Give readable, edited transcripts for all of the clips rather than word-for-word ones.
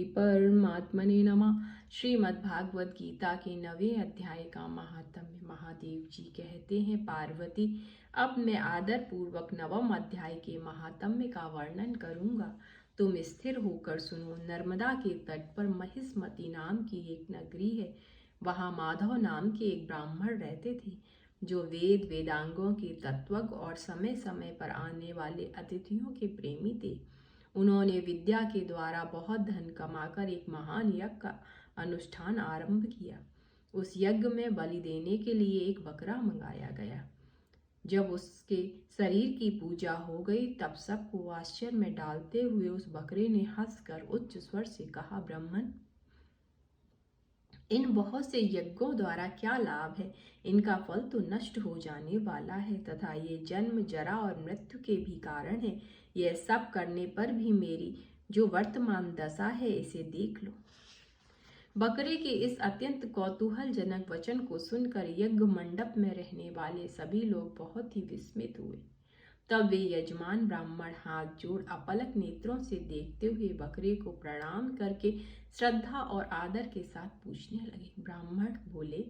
परमात्मने नमः। श्रीमद्भागवत गीता के 9वें अध्याय का महात्म्य। महादेव जी कहते हैं, पार्वती, अब मैं आदर पूर्वक 9वें अध्याय के महात्म्य का वर्णन करूंगा। तुम स्थिर होकर सुनो। नर्मदा के तट पर महिष्मती नाम की एक नगरी है। वहां माधव नाम के एक ब्राह्मण रहते थे, जो वेद वेदांगों के तत्वज्ञ और समय समय पर आने वाले अतिथियों के प्रेमी थे। उन्होंने विद्या के द्वारा बहुत धन कमाकर एक महान यज्ञ का अनुष्ठान आरंभ किया। उस यज्ञ में बलि देने के लिए एक बकरा मंगाया गया। जब उसके शरीर की पूजा हो गई, तब सबको आश्चर्य में डालते हुए उस बकरे ने हंसकर उच्च स्वर से कहा, ब्राह्मण, इन बहुत से यज्ञों द्वारा क्या लाभ है? इनका फल तो नष्ट हो जाने वाला है तथा ये जन्म, जरा और मृत्यु के भी कारण है। यह सब करने पर भी मेरी जो वर्तमान दशा है, इसे देख लो। बकरे के इस अत्यंत कौतूहलजनक वचन को सुनकर यज्ञ मंडप में रहने वाले सभी लोग बहुत ही विस्मित हुए। तब वे यजमान ब्राह्मण हाथ जोड़ अपलक नेत्रों से देखते हुए बकरे को प्रणाम करके श्रद्धा और आदर के साथ पूछने लगे। ब्राह्मण बोले,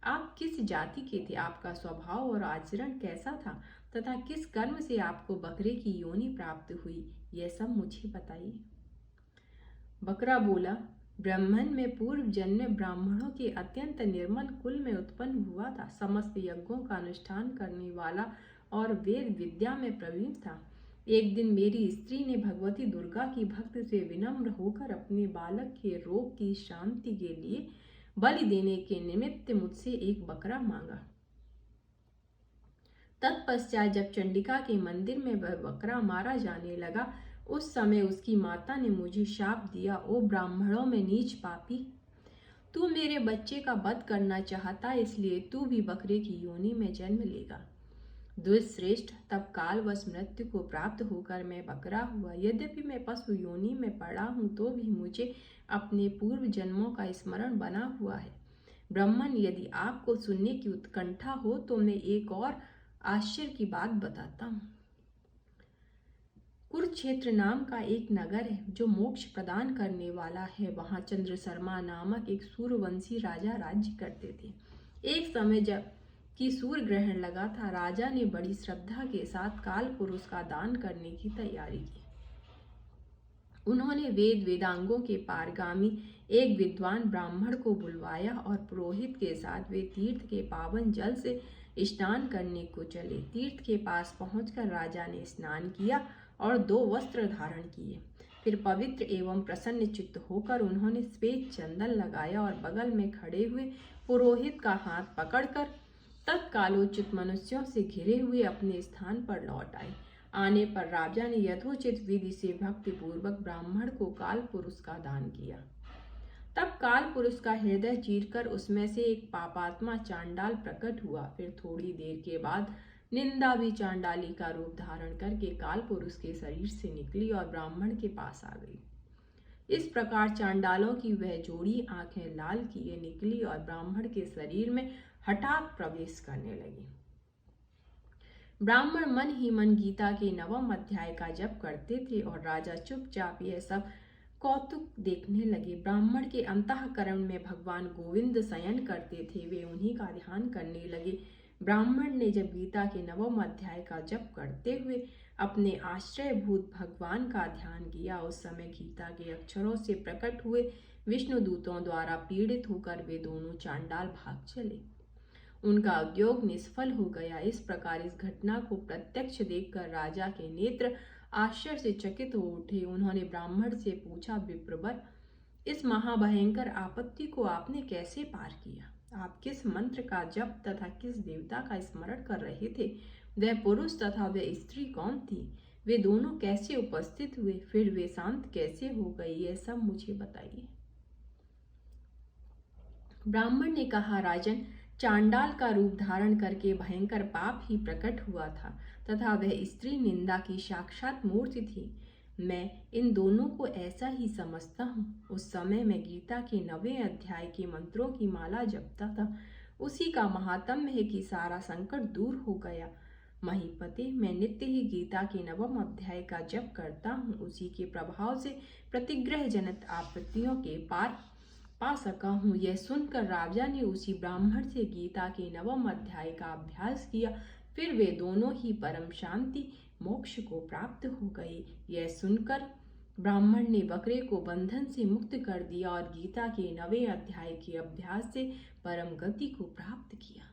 आप किस जाति के थे? आपका स्वभाव और आचरण कैसा था तथा किस कर्म से आपको बकरे की योनि प्राप्त हुई, यह सब मुझे बताइए। बकरा बोला, ब्राह्मण में पूर्व जन्म में ब्राह्मणों के अत्यंत निर्मल कुल में उत्पन्न हुआ था। समस्त यज्ञों का अनुष्ठान करने वाला और वेद विद्या में प्रवीण था। एक दिन मेरी स्त्री ने भगवती दुर्गा की भक्ति से विनम्र होकर अपने बालक के रोग की शांति के लिए बलि देने के निमित्त मुझसे एक बकरा मांगा। तत्पश्चात जब चंडिका के मंदिर में वह बकरा मारा जाने लगा, उस समय उसकी माता ने मुझे शाप दिया, ओ ब्राह्मणों में नीच पापी, तू मेरे बच्चे का वध करना चाहता, इसलिए तू भी बकरे की योनि में जन्म लेगा। दुष्श्रेष्ठ, तब कालवश मृत्यु को प्राप्त होकर मैं बकरा हुआ। यद्यपि मैं पशु योनि में पड़ा हूँ, तो भी मुझे अपने पूर्व जन्मों का स्मरण बना हुआ है। ब्राह्मण, यदि आपको सुनने की उत्कंठा हो तो मैं एक और आश्चर्य की बात बताता हूँ। कुरुक्षेत्र नाम का एक नगर है, जो मोक्ष प्रदान करने वाला है। वहां चंद्रशर्मा नामक एक सूर्यवंशी राजा राज्य करते थे। एक समय जब कि सूर्य ग्रहण लगा था, राजा ने बड़ी श्रद्धा के साथ काल पुरुष का दान करने की तैयारी की। उन्होंने वेद वेदांगों के पारगामी एक विद्वान ब्राह्मण को बुलवाया और पुरोहित के साथ वे तीर्थ के पावन जल से स्नान करने को चले। तीर्थ के पास पहुंचकर राजा ने स्नान किया और 2 वस्त्र धारण किए। फिर पवित्र एवं प्रसन्न चित्त होकर उन्होंने श्वेत चंदन लगाया और बगल में खड़े हुए पुरोहित का हाथ पकड़कर तत्कालोचित मनुष्यों से घिरे हुए अपने स्थान पर लौट आए। आने पर राजा ने यथोचित विधि से भक्ति पूर्वक ब्राह्मण को काल पुरुष का दान किया। तब काल पुरुष का हृदय चीरकर उसमें से एक पापात्मा चांडाल प्रकट हुआ। फिर थोड़ी देर के बाद निंदा भी चांडाली का रूप धारण करके काल पुरुष के शरीर से निकली और ब्राह्मण के पास आ गई। इस प्रकार चांडालों की वह जोड़ी आंखें लाल किए निकली और ब्राह्मण के शरीर में हठात प्रवेश करने लगी। ब्राह्मण मन ही मन गीता के 9वें अध्याय का जप करते थे और राजा चुपचाप यह सब कौतुक देखने लगे। ब्राह्मण के अंतःकरण में भगवान गोविंद शयन करते थे, वे उन्हीं का ध्यान करने लगे। ब्राह्मण ने जब गीता के 9वें अध्याय का जप करते हुए अपने आश्रयभूत भगवान का ध्यान किया, उस समय गीता के अक्षरों से प्रकट हुए विष्णु दूतों द्वारा पीड़ित होकर वे दोनों चांडाल भाग चले। उनका उद्योग निष्फल हो गया। इस प्रकार इस घटना को प्रत्यक्ष देखकर राजा के नेत्र आश्चर्य से चकित हो उठे। उन्होंने ब्राह्मण से पूछा, विप्रवर, इस महाभयंकर आपत्ति को आपने कैसे पार किया? आप किस मंत्र का जप तथा किस देवता का स्मरण कर रहे थे? वह पुरुष तथा वह स्त्री कौन थी? वे दोनों कैसे उपस्थित हुए? फिर वे शांत कैसे हो गए? यह सब मुझे बताइए। ब्राह्मण ने कहा, राजन, चांडाल का रूप धारण करके भयंकर पाप ही प्रकट हुआ था तथा वह स्त्री निंदा की साक्षात मूर्ति थी। मैं इन दोनों को ऐसा ही समझता हूँ। उस समय मैं गीता के 9वें अध्याय के मंत्रों की माला जपता था। उसी का महात्म्य है कि सारा संकट दूर हो गया। महीपते, मैं नित्य ही गीता के 9वें अध्याय का जप करता हूँ। उसी के प्रभाव से प्रतिग्रह जनित आपत्तियों के पार पा सका हूँ। यह सुनकर राजा ने उसी ब्राह्मण से गीता के 9वें अध्याय का अभ्यास किया। फिर वे दोनों ही परम शांति मोक्ष को प्राप्त हो गए। यह सुनकर ब्राह्मण ने बकरे को बंधन से मुक्त कर दिया और गीता के 9वें अध्याय के अभ्यास से परम गति को प्राप्त किया।